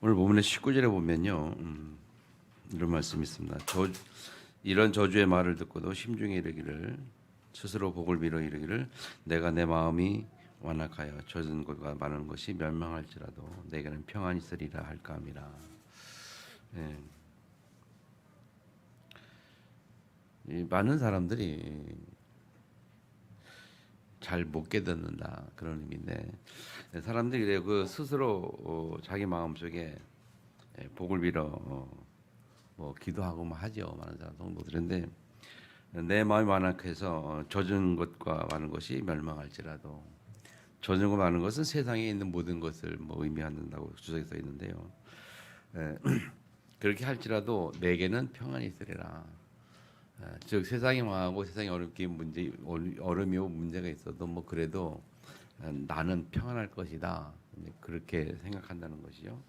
오늘 본문의 19절에 보면요, 이런 말씀이 있습니다. 이런 저주의 말을 듣고도 심중에 이르기를, 스스로 복을 빌어 이르기를, 내가 내 마음이 완악하여 젖은 것과 많은 것이 멸망할지라도 내게는 평안이 있으리라 할까 함이라. 예. 이 많은 사람들이 잘 못 깨닫는다, 그런 의미인데, 사람들이 그 스스로 자기 마음 속에 복을 빌어 뭐 기도하고 뭐 하죠, 많은 사람 성도들인데, 내 마음이 완악해서 젖은 것과 많은 것이 멸망할지라도, 젖은 것 많은 것은 세상에 있는 모든 것을 뭐 의미한다고 주석에 써 있는데요. 그렇게 할지라도 내게는 평안이 있으리라. 즉 세상이 망하고 세상이 어려움이 오고 문제가 있어도 뭐 그래도 나는 평안할 것이다, 그렇게 생각한다는 것이죠.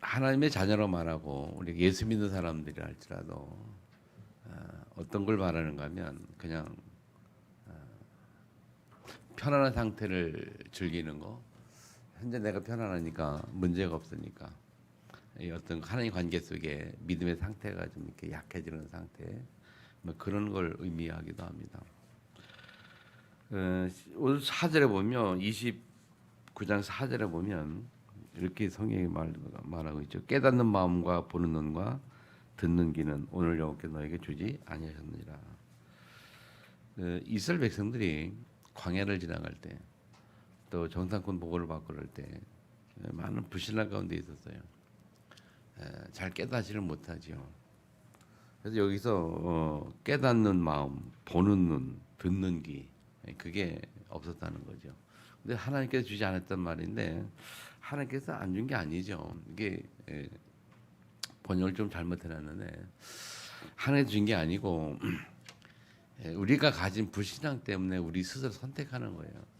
하나님의 자녀로 말하고 우리 예수 믿는 사람들이 할지라도 어떤 걸 말하는가 하면 그냥 편안한 상태를 즐기는 거. 현재 내가 편안하니까 문제가 없으니까 이 어떤 하나님 관계 속에 믿음의 상태가 좀 이렇게 약해지는 상태, 뭐 그런 걸 의미하기도 합니다. 오늘 4절에 보면 29장 4절에 보면 이렇게 성경이 말하고 있죠. 깨닫는 마음과 보는 눈과 듣는 귀는 오늘 여호와께서 너에게 주지 아니하셨느니라. 이스라엘 백성들이 광야를 지나갈 때, 또 정탐꾼 보고를 받고 그럴 때 많은 불신랑 가운데 있었어요. 잘 깨닫지를 못하지요. 그래서 여기서 깨닫는 마음, 보는 눈, 듣는 귀, 그게 없었다는 거죠. 근데 하나님께서 주지 않았단 말인데, 하나님께서 안 준 게 아니죠. 이게 번역을 좀 잘못해놨는데, 하나님께서 준 게 아니고 우리가 가진 불신앙 때문에 우리 스스로 선택하는 거예요.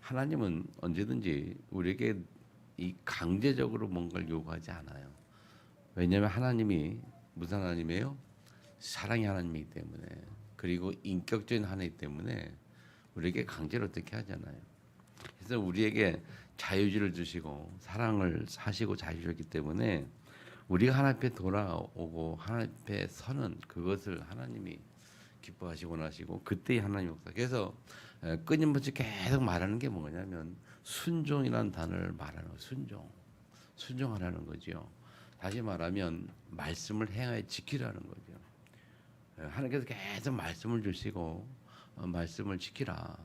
하나님은 언제든지 우리에게 이 강제적으로 뭔가를 요구하지 않아요. 왜냐하면 하나님이 무슨 하나님이에요? 사랑의 하나님이기 때문에, 그리고 인격적인 하나님이기 때문에 우리에게 강제로 어떻게 하잖아요. 그래서 우리에게 자유지를 주시고 사랑을 하시고 자유주셨기 때문에 우리가 하나님 앞에 돌아오고 하나님 앞에 서는 그것을 하나님이 기뻐하시고 원하시고, 그때의 하나님 역사. 그래서 끊임없이 계속 말하는 게 뭐냐면 순종이라는 단어를 말하는 거예요. 순종하라는 거죠. 다시 말하면 말씀을 행하여 지키라는 거죠. 하나님께서 계속 말씀을 주시고 말씀을 지키라.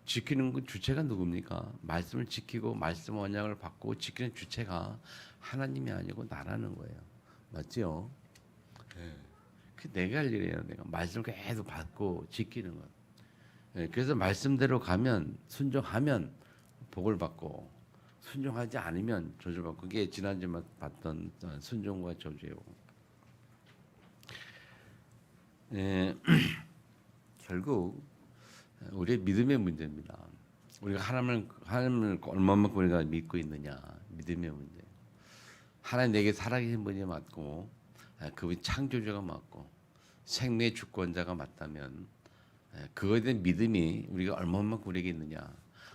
지키는 그 주체가 누굽니까? 말씀을 지키고 말씀 언약을 받고 지키는 주체가 하나님이 아니고 나라는 거예요. 맞죠? 내가 할 일이에요. 내가 말씀을 계속 받고 지키는 것. 그래서 말씀대로 가면, 순종하면 복을 받고, 순종하지 않으면 저주를 받고, 그게 지난주에 봤던 순종과 저주예요. 결국 우리의 믿음의 문제입니다. 우리가 하나님을 얼마만큼 우리가 믿고 있느냐, 믿음의 문제. 하나님 내게 살아계신 분이 맞고, 그분이 창조주가 맞고 생명의 주권자가 맞다면, 그거에 대한 믿음이 우리가 얼마만큼 우리에게 있느냐,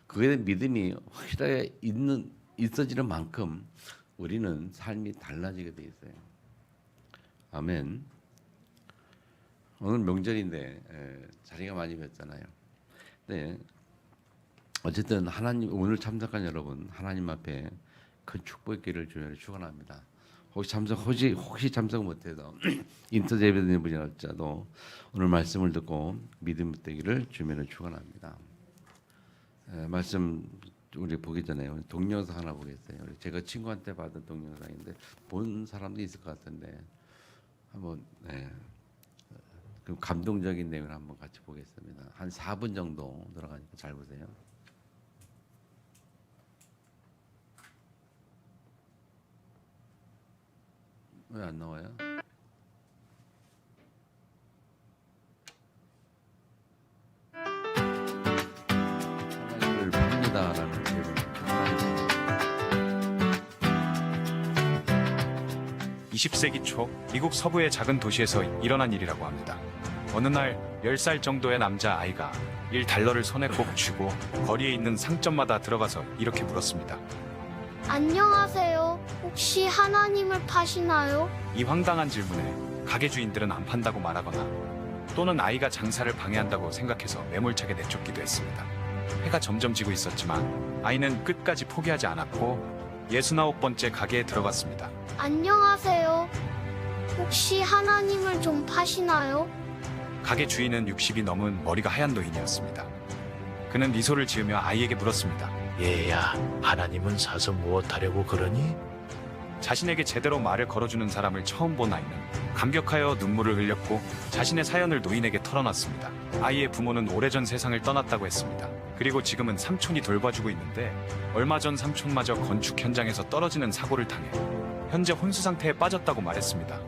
그거에 대한 믿음이 확실하게 있어지는 만큼 우리는 삶이 달라지게 돼 있어요. 아멘. 오늘 명절인데 자리가 많이 비었잖아요. 네. 어쨌든 하나님, 오늘 참석한 여러분, 하나님 앞에 큰 축복의 길을 주여 축원합니다. 혹시 참석 못해서 인터넷 예배드리는 분이 할지라도 오늘 말씀을 듣고 믿음 되기를 주면은 축원합니다. 말씀 우리 보기 전에 동영상 하나 보겠어요. 제가 친구한테 받은 동영상인데 본 사람도 있을 것 같은데 한번 그 감동적인 내용을 한번 같이 보겠습니다. 한 4분 정도 들어가니까 잘 보세요. 왜 안 나와요? 하나님을 팝니다라는 제목. 20세기 초 미국 서부의 작은 도시에서 일어난 일이라고 합니다. 어느 날 10살 정도의 남자 아이가 $1를 손에 꼭 쥐고 거리에 있는 상점마다 들어가서 이렇게 물었습니다. 안녕하세요. 혹시 하나님을 파시나요? 이 황당한 질문에 가게 주인들은 안 판다고 말하거나 또는 아이가 장사를 방해한다고 생각해서 매몰차게 내쫓기도 했습니다. 해가 점점 지고 있었지만 아이는 끝까지 포기하지 않았고 69번째 가게에 들어갔습니다. 안녕하세요. 혹시 하나님을 좀 파시나요? 가게 주인은 60이 넘은 머리가 하얀 노인이었습니다. 그는 미소를 지으며 아이에게 물었습니다. 얘야, 하나님은 사서 무엇하려고 그러니? 자신에게 제대로 말을 걸어주는 사람을 처음 본 아이는 감격하여 눈물을 흘렸고 자신의 사연을 노인에게 털어놨습니다. 아이의 부모는 오래전 세상을 떠났다고 했습니다. 그리고 지금은 삼촌이 돌봐주고 있는데 얼마 전 삼촌마저 건축 현장에서 떨어지는 사고를 당해 현재 혼수 상태에 빠졌다고 말했습니다.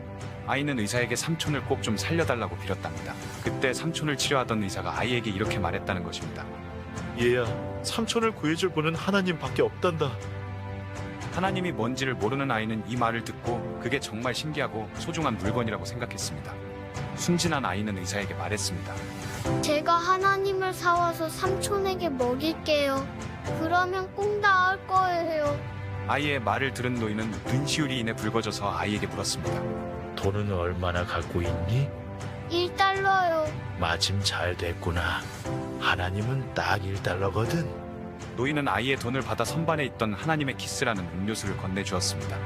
아이는 의사에게 삼촌을 꼭 좀 살려달라고 빌었답니다. 그때 삼촌을 치료하던 의사가 아이에게 이렇게 말했다는 것입니다. 얘야, 삼촌을 구해줄 분은 하나님밖에 없단다. 하나님이 뭔지를 모르는 아이는 이 말을 듣고 그게 정말 신기하고 소중한 물건이라고 생각했습니다. 순진한 아이는 의사에게 말했습니다. 제가 하나님을 사와서 삼촌에게 먹일게요. 그러면 꼭 나을 거예요. 아이의 말을 들은 노인은 눈시울이 인해 붉어져서 아이에게 물었습니다. 돈은 얼마나 갖고 있니? 1달러요. 마침 잘 됐구나. 하나님은 딱 1달러거든. 노인은 아이의 돈을 받아 선반에 있던 하나님의 키스라는 음료수를 건네주었습니다.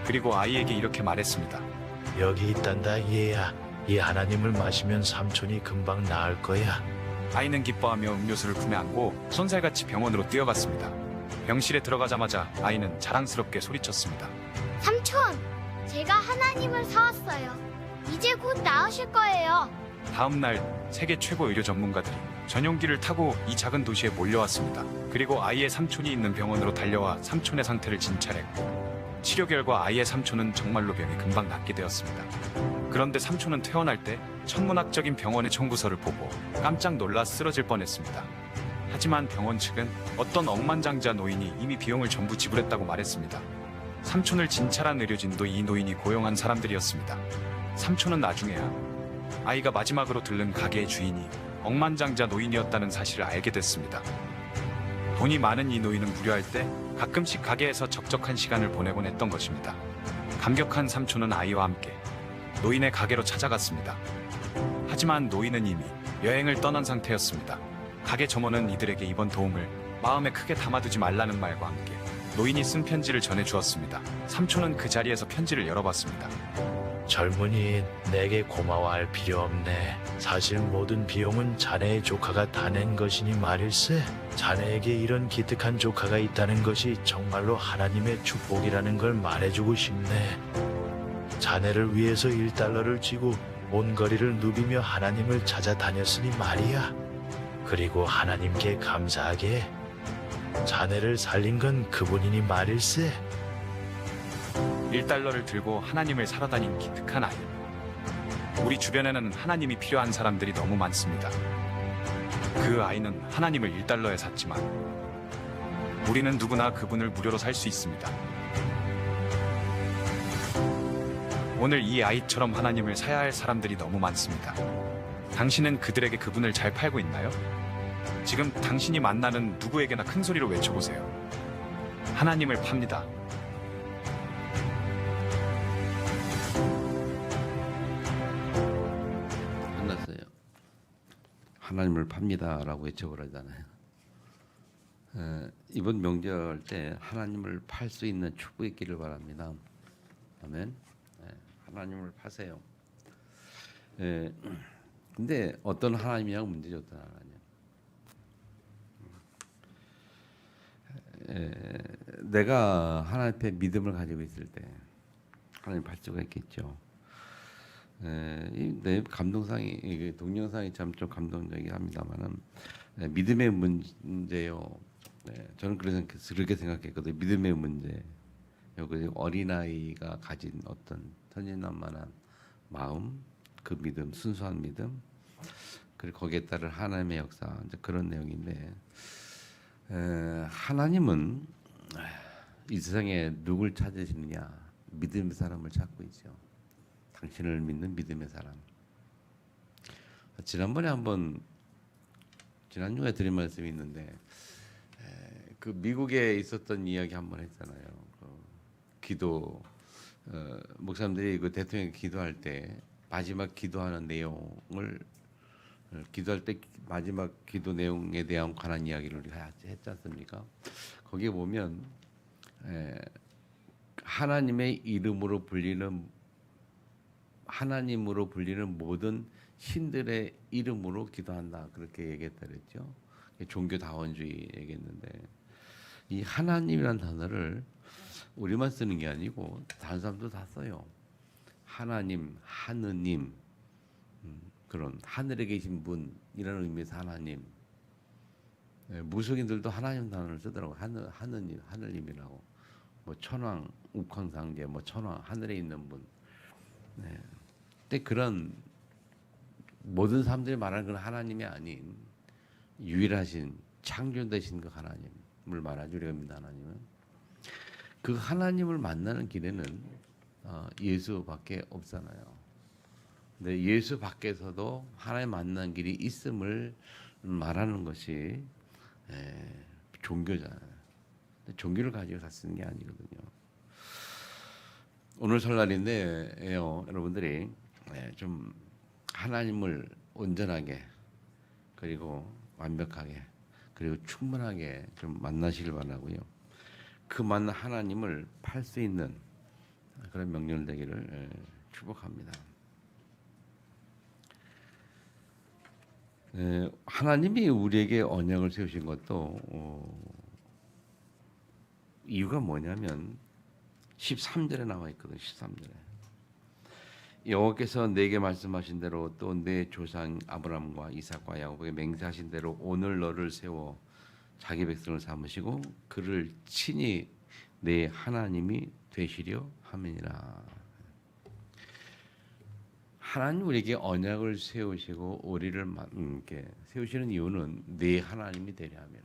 그리고 아이에게 이렇게 말했습니다. 여기 있단다, 얘야. 이 하나님을 마시면 삼촌이 금방 나을 거야. 아이는 기뻐하며 음료수를 품에 안고 손살같이 병원으로 뛰어갔습니다. 병실에 들어가자마자 아이는 자랑스럽게 소리쳤습니다. 삼촌, 제가 하나님을 사왔어요. 이제 곧 나으실 거예요. 다음 날 세계 최고 의료 전문가들이 전용기를 타고 이 작은 도시에 몰려왔습니다. 그리고 아이의 삼촌이 있는 병원으로 달려와 삼촌의 상태를 진찰했고 치료 결과 아이의 삼촌은 정말로 병이 금방 낫게 되었습니다. 그런데 삼촌은 퇴원할 때 천문학적인 병원의 청구서를 보고 깜짝 놀라 쓰러질 뻔했습니다. 하지만 병원 측은 어떤 억만장자 노인이 이미 비용을 전부 지불했다고 말했습니다. 삼촌을 진찰한 의료진도 이 노인이 고용한 사람들이었습니다. 삼촌은 나중에야 아이가 마지막으로 들른 가게의 주인이 억만장자 노인이었다는 사실을 알게 됐습니다. 돈이 많은 이 노인은 무료할 때 가끔씩 가게에서 적적한 시간을 보내곤 했던 것입니다. 감격한 삼촌은 아이와 함께 노인의 가게로 찾아갔습니다. 하지만 노인은 이미 여행을 떠난 상태였습니다. 가게 점원은 이들에게 이번 도움을 마음에 크게 담아두지 말라는 말과 함께 노인이 쓴 편지를 전해주었습니다. 삼촌은 그 자리에서 편지를 열어봤습니다. 젊은이, 내게 고마워할 필요 없네. 사실 모든 비용은 자네의 조카가 다 낸 것이니 말일세. 자네에게 이런 기특한 조카가 있다는 것이 정말로 하나님의 축복이라는 걸 말해주고 싶네. 자네를 위해서 1달러를 쥐고 온 거리를 누비며 하나님을 찾아다녔으니 말이야. 그리고 하나님께 감사하게 자네를 살린 건 그분이니 말일세. 1달러를 들고 하나님을 살아다닌 기특한 아이. 우리 주변에는 하나님이 필요한 사람들이 너무 많습니다. 그 아이는 하나님을 1달러에 샀지만 우리는 누구나 그분을 무료로 살 수 있습니다. 오늘 이 아이처럼 하나님을 사야 할 사람들이 너무 많습니다. 당신은 그들에게 그분을 잘 팔고 있나요? 지금 당신이 만나는 누구에게나 큰 소리로 외쳐보세요. 하나님을 팝니다. 끝났어요. 하나님을 팝니다라고 외쳐버리잖아요. 이번 명절 때 하나님을 팔 수 있는 축복 있기를 바랍니다. 아멘. 하나님을 파세요. 근데 어떤 하나님이냐고 문제죠. 어떤 하나님. 내가 하나님 앞에 믿음을 가지고 있을 때 하나님 팔 수가 있겠죠. 내 감동상이 동영상이 참 좀 감동적이긴 합니다만은 믿음의 문제요. 저는 그렇게 생각했거든요. 믿음의 문제. 여기 어린아이가 가진 어떤 천진난만한 마음, 그 믿음, 순수한 믿음, 그리고 거기에 따른 하나님의 역사, 이제 그런 내용인데 하나님은 이 세상에 누굴 찾으시느냐? 믿음의 사람을 찾고 있죠. 당신을 믿는 믿음의 사람. 지난번에 한번 지난주에 드린 말씀이 있는데 그 미국에 있었던 이야기 한번 했잖아요. 그 기도 목사님들이 그 대통령 기도할 때 마지막 기도하는 내용을 기도할 때 마지막 기도 내용에 대한 관한 이야기를 우리가 했지 않습니까? 거기에 보면 하나님의 이름으로 불리는 하나님으로 불리는 모든 신들의 이름으로 기도한다 그렇게 얘기했다 그랬죠. 종교다원주의 얘기했는데 이 하나님이란 단어를 우리만 쓰는 게 아니고 다른 사람도 다 써요. 하나님, 하느님 그런 하늘에 계신 분 이런 의미에서 하나님. 무속인들도 하나님 단어를 쓰더라고. 하느님, 하늘님이라고. 뭐 천왕, 욱황상제, 뭐 천왕 하늘에 있는 분. 근데 그런 모든 사람들이 말하는 그런 하나님이 아닌 유일하신 창조되신 그 하나님을 말하죠. 우리가 믿는 하나님은 그 하나님을 만나는 길에는 예수밖에 없잖아요. 근데 예수 밖에서도 하나님 만나는 길이 있음을 말하는 것이 종교잖아요. 근데 종교를 가지고 다 쓰는 게 아니거든요. 오늘 설날인데요, 여러분들이 좀 하나님을 온전하게 그리고 완벽하게 그리고 충분하게 좀 만나시길 바라고요. 그 만난 하나님을 팔 수 있는 그런 명령 되기를 축복합니다. 하나님이 우리에게 언약을 세우신 것도 이유가 뭐냐면 13절에 나와 있거든요. 13절에 여호와께서 내게 말씀하신 대로 또 내 조상 아브라함과 이삭과 야곱에게 맹세하신 대로 오늘 너를 세워 자기 백성을 삼으시고 그를 친히 내 하나님이 되시려 함이니라. 하나님 우리에게 언약을 세우시고 우리를 이렇게 세우시는 이유는 내 하나님이 되려 함이라.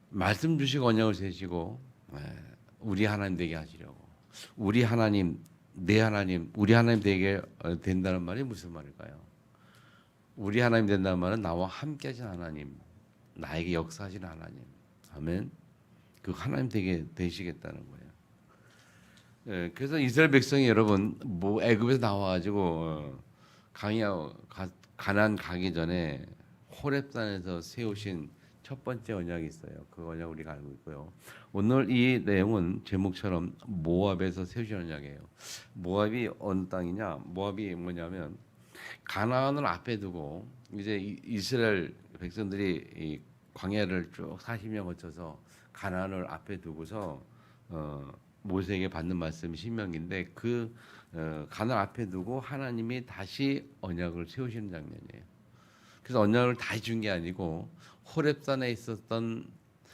말씀 주시고 언약을 세우시고 우리 하나님 되게 하시려고. 우리 하나님, 내 하나님, 우리 하나님 되게 된다는 말이 무슨 말일까요? 우리 하나님 된다는 말은 나와 함께 하신 하나님, 나에게 역사하시는 하나님. 아멘. 그 하나님 되게 되시겠다는 거예요. 그래서 이스라엘 백성이 여러분 뭐 애굽에서 나와가지고 가나안 가기 전에 호렙산에서 세우신 첫 번째 언약이 있어요. 그 언약 우리가 알고 있고요. 오늘 이 내용은 제목처럼 모압에서 세우신 언약이에요. 모압이 어느 땅이냐? 모압이 뭐냐면 가나안을 앞에 두고 이제 이스라엘 백성들이 이 광야를 쭉 40년 거쳐서 가나안을 앞에 두고서 모세에게 받는 말씀이 신명기인데 그 가나안 앞에 두고 하나님이 다시 언약을 세우시는 장면이에요. 그래서 언약을 다시 준 게 아니고 호렙산에 있었던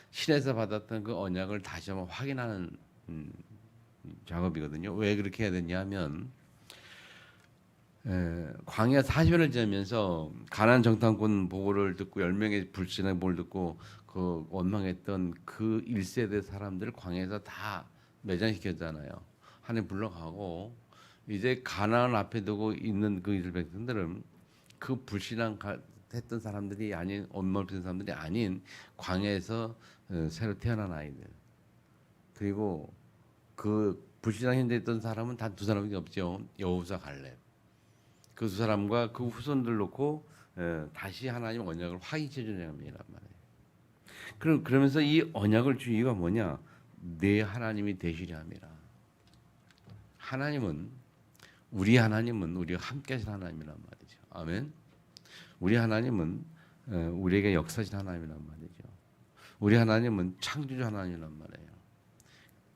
신에서 받았던 그 언약을 다시 한번 확인하는 작업이거든요. 왜 그렇게 해야 되냐면 광야 40년을 지나면서 가나안 정탐꾼 보고를 듣고 10명의 불신의 보고를 듣고 그 원망했던 그 1세대 사람들을 광야에서 다 매장시켰잖아요. 하나님 불러가고 이제 가나안 앞에 두고 있는 그 이스라엘 백성들은 그 불신앙 했던 사람들이 아닌 언멀된 사람들이 아닌 광야에서 새로 태어난 아이들 그리고 그 불신앙 현재 있던 사람은 단 두 사람밖에 없죠. 여호수아 갈렙 그 두 사람과 그 후손들 놓고 다시 하나님 언약을 확인해 주는 장면이란 말이에요. 그러면서 이 언약을 준 이유가 뭐냐? 내 하나님이 되시려 함이라. 하나님은 우리가 함께 하신 하나님이란 말이죠. 아멘. 우리 하나님은 우리에게 역사하신 하나님이란 말이죠. 우리 하나님은 창조주 하나님이란 말이에요.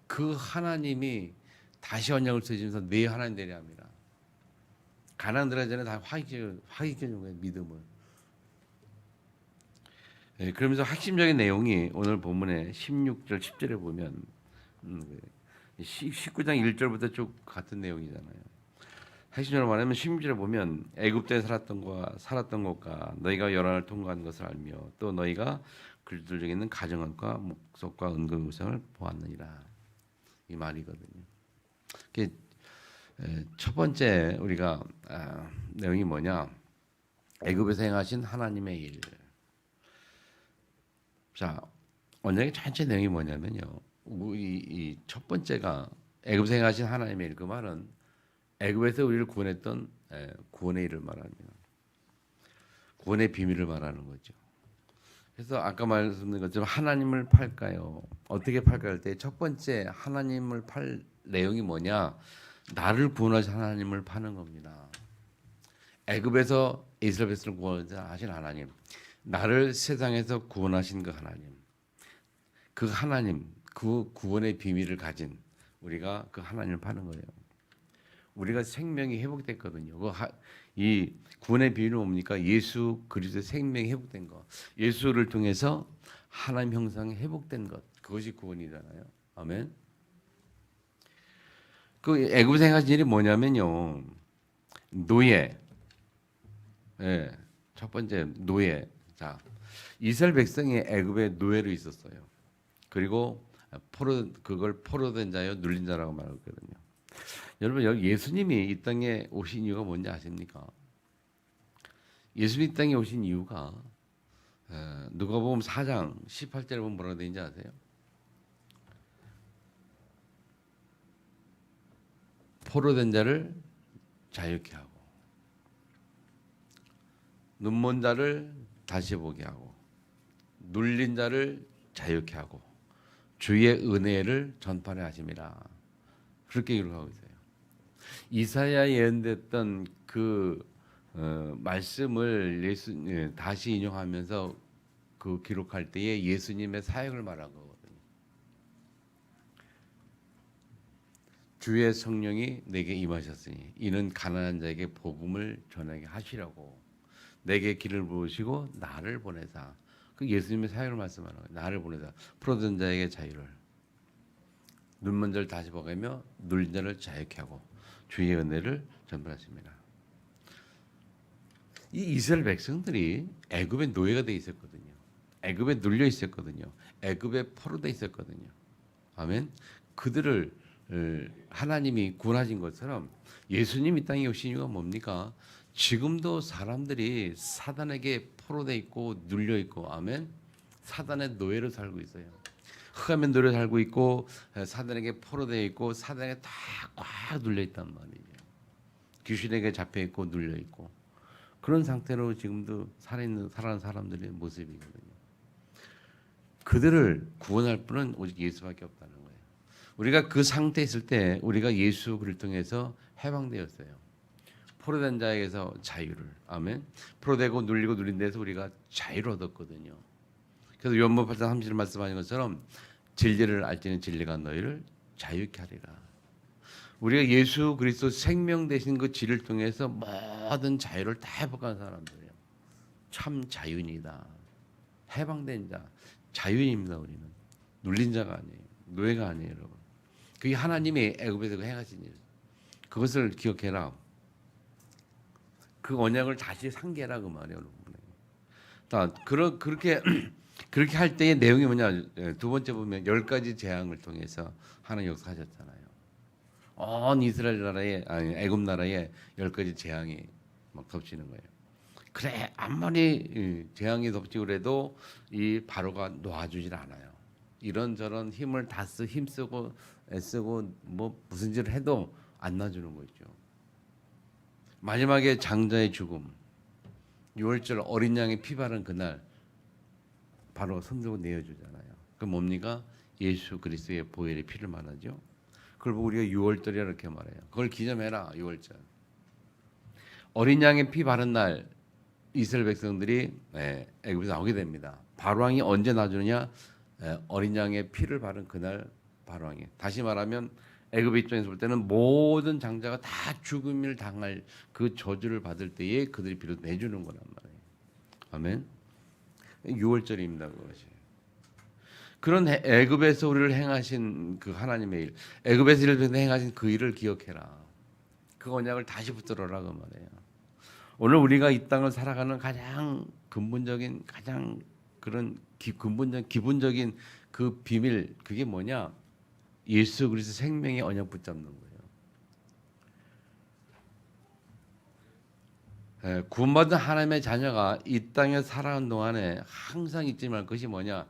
그 하나님이 다시 언약을 세우면서 내 하나님 되려 합니다. 가나안 들어가기 전에 다 확인해 준 거예요. 믿음을. 그러면서 핵심적인 내용이 오늘 본문의 16절 10절에 보면 19장 1절부터 쭉 같은 내용이잖아요. 핵심적으로 말하면 16절에 보면 애굽에 살았던 것과 너희가 요란을 통과한 것을 알며 또 너희가 그들 중에 있는 가정과 목석과 은금 우상을 보았느니라. 이 말이거든요. 첫 번째 우리가 내용이 뭐냐? 애굽에서 행하신 하나님의 일. 자, 언약의 전체 내용이 뭐냐면요. 이 첫 번째가 애굽에서 행하신 하나님의 일. 그 말은 애굽에서 우리를 구원했던 구원의 일을 말합니다. 구원의 비밀을 말하는 거죠. 그래서 아까 말씀드린 것처럼 하나님을 팔까요? 어떻게 팔까 할 때 첫 번째 하나님을 팔 내용이 뭐냐? 나를 구원하신 하나님을 파는 겁니다. 애굽에서 이스라엘 백성을 구원하신 하나님, 나를 세상에서 구원하신 그 하나님, 그 하나님, 그 구원의 비밀을 가진 우리가 그 하나님을 파는 거예요. 우리가 생명이 회복됐거든요. 이 구원의 비밀은 뭡니까? 예수 그리스도의 생명이 회복된 것. 예수를 통해서 하나님 형상이 회복된 것. 그것이 구원이잖아요. 아멘. 그 애굽에서 행하신 일이 뭐냐면요. 노예. 예. 첫 번째 노예. 자, 이스라엘 백성이 애굽의 노예로 있었어요. 그리고 그걸 포로된 자여 눌린 자라고 말하거든요. 여러분 여기 예수님이 이 땅에 오신 이유가 뭔지 아십니까? 예수님 이 땅에 오신 이유가 누가복음 4장 18절에 보면 뭐라고 되는지 아세요? 포로된 자를 자유케 하고 눈먼 자를 다시 보게 하고 눌린 자를 자유케 하고 주의 은혜를 전파하게 하심이라. 그렇게 기록하고 있어요. 이사야 예언됐던 그 말씀을 다시 인용하면서 그 기록할 때에 예수님의 사역을 말한 거거든요. 주의 성령이 내게 임하셨으니 이는 가난한 자에게 복음을 전하게 하시려고 내게 길을 부으시고 나를 보내사. 그 예수님의 사역을 말씀하는 거예요. 나를 보내사 포로된 자에게 자유를, 눈먼 자를 다시 보게며 눌린 자를 자유케 하고 주의 은혜를 전파하십니다. 이 이스라엘 백성들이 애굽의 노예가 돼 있었거든요. 애굽에 눌려 있었거든요. 애굽에 포로돼 있었거든요. 아멘. 그들을 하나님이 구원하신 것처럼 예수님이 이 땅에 오신 이유가 뭡니까? 지금도 사람들이 사단에게 포로돼 있고 눌려 있고, 아멘. 사단의 노예로 살고 있어요. 흑암의 노예로 살고 있고 사단에게 포로되어 있고 사단에게 꽉 눌려 있단 말이에요. 귀신에게 잡혀 있고 눌려 있고 그런 상태로 지금도 살아가는 사람들의 모습이거든요. 그들을 구원할 분은 오직 예수밖에 없다는 거예요. 우리가 그 상태에 있을 때 우리가 예수 그리스도를 통해서 해방되었어요. 포로된 자에게서 자유를, 아멘. 포로되고 눌리고 눌린 데서 우리가 자유를 얻었거든요. 그래서 요한복음 8장 30절 말씀하신 것처럼 진리를 알지는 진리가 너희를 자유케 하리라. 우리가 예수 그리스도 생명 되신 그 진리를 통해서 모든 자유를 다 회복한 사람들이에요. 참 자유인이다. 해방된 자, 자유인입니다. 우리는 눌린 자가 아니에요. 노예가 아니에요, 여러분. 그게 하나님의 애굽에서 행하신 일. 그것을 기억해라. 그 언약을 다시 상기해라 그 말이에요, 여러분. 그렇게 할 때의 내용이 뭐냐? 두 번째 보면 10가지 재앙을 통해서 하나님 역사하셨잖아요. 온 이스라엘 나라에, 애굽 나라에 10가지 재앙이 막 덮치는 거예요. 그래 아무리 재앙이 덮치고 그래도 이 바로가 놓아주질 않아요. 이런저런 힘을 다 힘쓰고 애쓰고 뭐 무슨 짓을 해도 안 놔주는 거죠. 마지막에 장자의 죽음, 6월절 어린 양의 피 바른 그날 바로 손들고 내어주잖아요. 그 뭡니까? 예수 그리스도의 보혈의 피를 말하죠. 그걸 보고 우리가 6월절이라 이렇게 말해요. 그걸 기념해라. 6월절. 어린 양의 피 바른 날 이스라엘 백성들이 애굽에서 나오게 됩니다. 바로왕이 언제 놔주느냐? 어린 양의 피를 바른 그날 바로왕이. 다시 말하면 애굽 입장에서 볼 때는 모든 장자가 다 죽음을 당할 그 저주를 받을 때에 그들이 비로소 내주는 거란 말이에요. 아멘. 6월절입니다. 그것이. 그런 애굽에서 우리를 행하신 그 하나님의 일, 애굽에서 우리를 행하신 그 일을 기억해라. 그 언약을 다시 붙들어라 그 말이에요. 오늘 우리가 이 땅을 살아가는 가장 근본적인 가장 그런 기본적인 그 비밀 그게 뭐냐? 예수 그리스도 생명의 언약 붙잡는 구원받은 하나님의 자녀가 이 땅에 살아가는 동안에 항상 잊지 말 것이 뭐냐?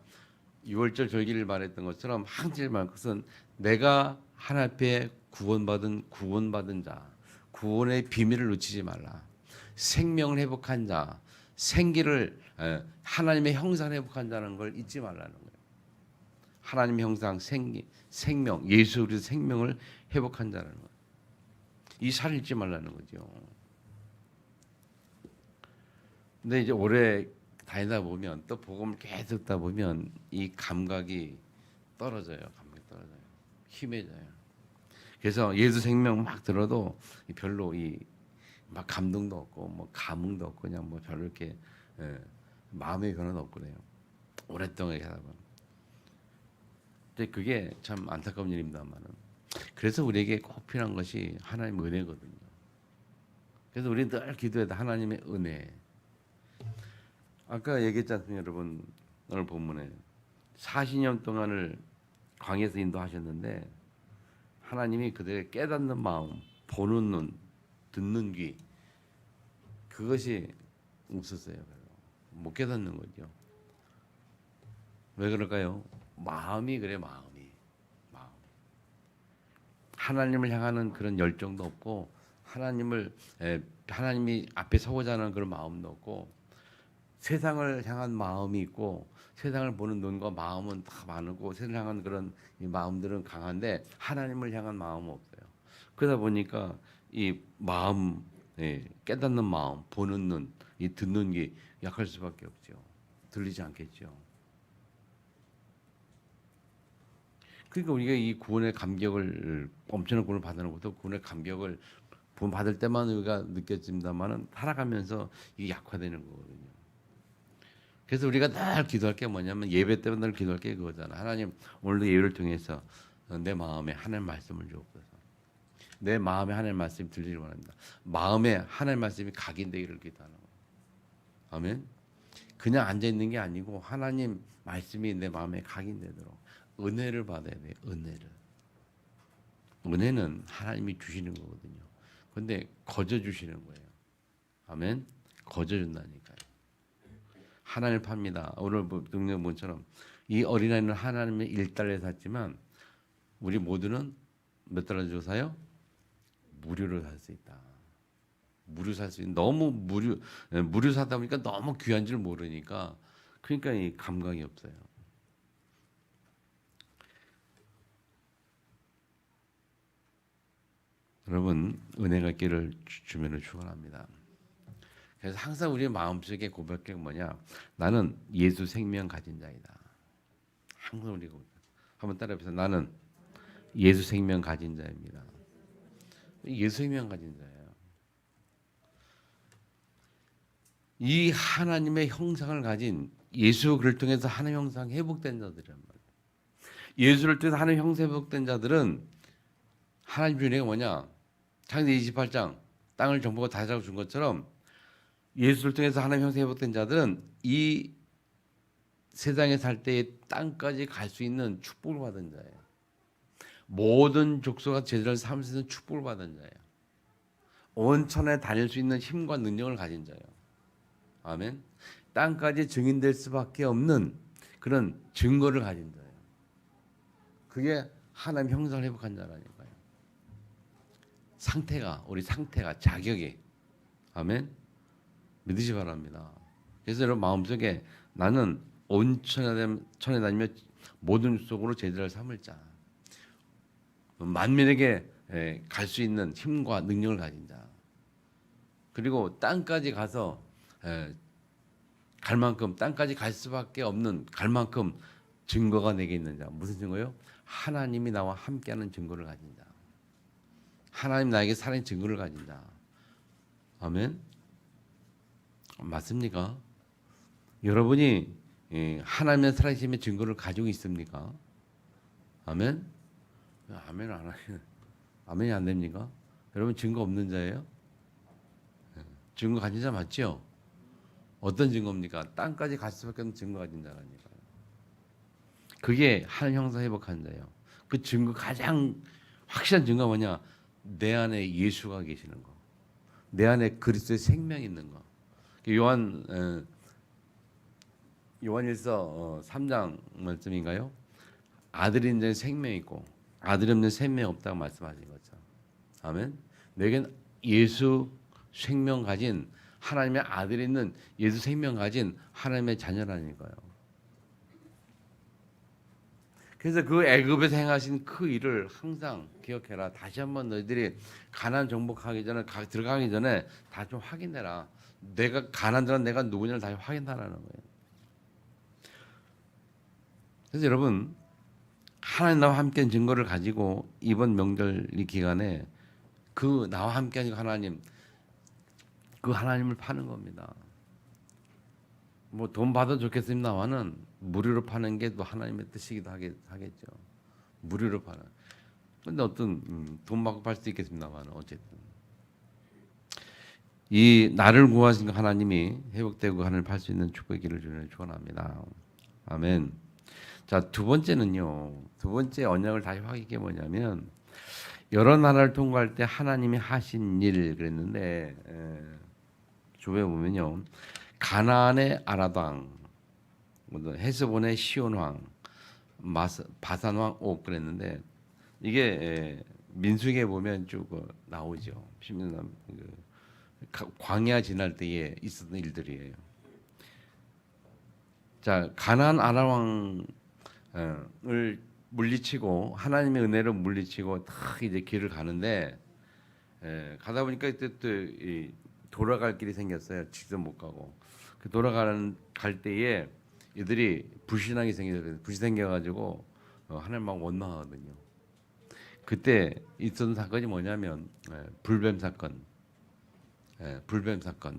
6월절 절기를 말했던 것처럼 항상 잊지 말 것은 내가 하나님 앞에 구원받은 자, 구원의 비밀을 놓치지 말라. 생명을 회복한 자, 생기를 하나님의 형상을 회복한 자는 걸 잊지 말라는 거예요. 하나님의 형상, 생명, 예수 그리스도 생명을 회복한 자라는 거예요. 이 살을 잊지 말라는 거죠. 근데 이제 오래 다니다 보면 또 복음을 계속 듣다 보면 이 감각이 떨어져요. 희미해져요. 그래서 예수 생명 막 들어도 별로 막 감동도 없고 뭐 감흥도 없고 그냥 뭐 별로 이렇게 마음의 변화도 없고 그래요. 오랫동안 하다 보면. 근데 그게 참 안타까운 일입니다만은. 그래서 우리에게 꼭 필요한 것이 하나님의 은혜거든요. 그래서 우리는 늘 기도해도 하나님의 은혜. 아까 얘기했지 않습니까, 여러분? 오늘 본문에 40년 동안을 광야에서 인도하셨는데 하나님이 그들의 깨닫는 마음, 보는 눈, 듣는 귀 그것이 없었어요. 못 깨닫는 거죠. 왜 그럴까요? 마음이 그래, 마음. 하나님을 향하는 그런 열정도 없고 하나님이 앞에 서고자 하는 그런 마음도 없고 세상을 향한 마음이 있고 세상을 보는 눈과 마음은 다 많고 세상을 향한 그런 이 마음들은 강한데 하나님을 향한 마음은 없어요. 그러다 보니까 이 마음, 깨닫는 마음, 보는 눈, 이 듣는 귀 약할 수밖에 없죠. 들리지 않겠죠. 그러니까 우리가 이 구원의 감격을 엄청난 구원을 받는 것도 구원의 감격을 구원 받을 때만 우리가 느껴집니다만은 살아가면서 이게 약화되는 거거든요. 그래서 우리가 늘 기도할 게 뭐냐면 예배 때마다 늘 기도할 게 그거잖아. 하나님 오늘도 예배를 통해서 내 마음에 하나님 말씀을 주옵소서. 내 마음에 하나님 말씀이 들리길 원합니다. 마음에 하나님 말씀이 각인되기를 기도하는 거예요. 아멘. 그냥 앉아 있는 게 아니고 하나님 말씀이 내 마음에 각인되도록 은혜를 받아야 돼요. 은혜는 하나님이 주시는 거거든요. 근데 거저 주시는 거예요. 아멘. 거저 준다니까요. 하나님을 팝니다. 오늘 등록 본처럼 이 어린아이는 하나님의 1달러에 샀지만 우리 모두는 몇 달러 주고 사요? 무료로 살 수 있다. 무료 살 수 있는 너무 무료 사다 보니까 너무 귀한 줄 모르니까 그러니까 이 감각이 없어요. 여러분 은혜가 있기를 주면을 축원합니다. 그래서 항상 우리 마음속에 고백해 뭐냐? 나는 예수 생명 가진 자이다. 항상 우리가 한번 따라해보세요. 나는 예수 생명 가진 자입니다. 예수 생명 가진 자예요. 이 하나님의 형상을 가진 예수 그를 통해서 하나님 형상 회복된 자들이란 말이에요. 예수를 통해서 하나님 형상 회복된 자들은 하나님 주는 게 뭐냐? 창세기 28장 땅을 정복하고 다스리고 준 것처럼 예수를 통해서 하나님 형상 회복된 자들은 이 세상에 살 때의 땅까지 갈 수 있는 축복을 받은 자예요. 모든 족속과 제자를 삼을 수 있는 축복을 받은 자예요. 온천에 다닐 수 있는 힘과 능력을 가진 자예요. 아멘. 땅까지 증인될 수밖에 없는 그런 증거를 가진 자예요. 그게 하나님 형상을 회복한 자라니까요. 우리 상태가 자격이 아멘. 믿으시 바랍니다. 그래서 여러분 마음속에 나는 온천에 다니며 모든 속으로 제자를 삼을 자. 만민에게 갈 수 있는 힘과 능력을 가진 자. 그리고 땅까지 가서 갈 만큼 땅까지 갈 수밖에 없는 갈 만큼 증거가 내게 있는 자. 무슨 증거요? 하나님이 나와 함께하는 증거를 가진 자. 하나님 나에게 살아있는 증거를 가진 자. 아멘. 맞습니까? 여러분이 하나님의 살아계심의 증거를 가지고 있습니까? 아멘. 아멘 안 하시네. 아멘이 안 됩니까? 여러분 증거 없는 자예요? 증거 가진 자 맞죠? 어떤 증거입니까? 땅까지 갈 수밖에 없는 증거 가진 자라니까요. 그게 하나님 형상 회복한 자예요. 그 증거 가장 확실한 증거가 뭐냐? 내 안에 예수가 계시는 거. 내 안에 그리스도의 생명이 있는 거. 요한일서 3장 말씀인가요? 아들이 있는 생명이 있고 아들이 없는 생명이 없다고 말씀하신 거죠. 아멘. 내겐 예수 생명 가진 하나님의 아들이 있는 예수 생명 가진 하나님의 자녀라는 거예요. 그래서 그 애굽에서 행하신 그 일을 항상 기억해라. 다시 한번 너희들이 가나안 정복하기 전에 들어가기 전에 다 좀 확인해라. 내가 가나안 들어간 내가 누구냐를 다시 확인하라는 거예요. 그래서 여러분 하나님 나와 함께한 증거를 가지고 이번 명절 이 기간에 그 나와 함께한 하나님 그 하나님을 파는 겁니다. 뭐 돈 받아 좋겠습니다만은 무료로 파는 게 또 하나님의 뜻이기도 하겠죠. 무료로 파는. 근데 어떤 돈 받고 팔 수도 있겠습니다만 어쨌든 이 나를 구하신 하나님이 회복되고 하나님을 팔 수 있는 축복의 길을 주는 축원합니다. 아멘. 자, 두 번째는요. 두 번째 언약을 다시 확인한 게 뭐냐면 여러 나라를 통과할 때 하나님이 하신 일 그랬는데 조에 보면요. 가나안의 아라당, 헤스본의 시온왕, 바산왕 옥 그랬는데 이게 민수기에 보면 쭉 나오죠. 광야 지날 때에 있었던 일들이에요. 자, 가나안 아라왕을 물리치고 하나님의 은혜로 물리치고 딱 이제 길을 가는데 가다 보니까 이때 또 돌아갈 길이 생겼어요. 직접 못 가고 그 갈 때에 이들이 불신앙이 생겨가지고 하나님하고 원망하거든요. 그때 있었던 사건이 뭐냐면 불뱀 사건,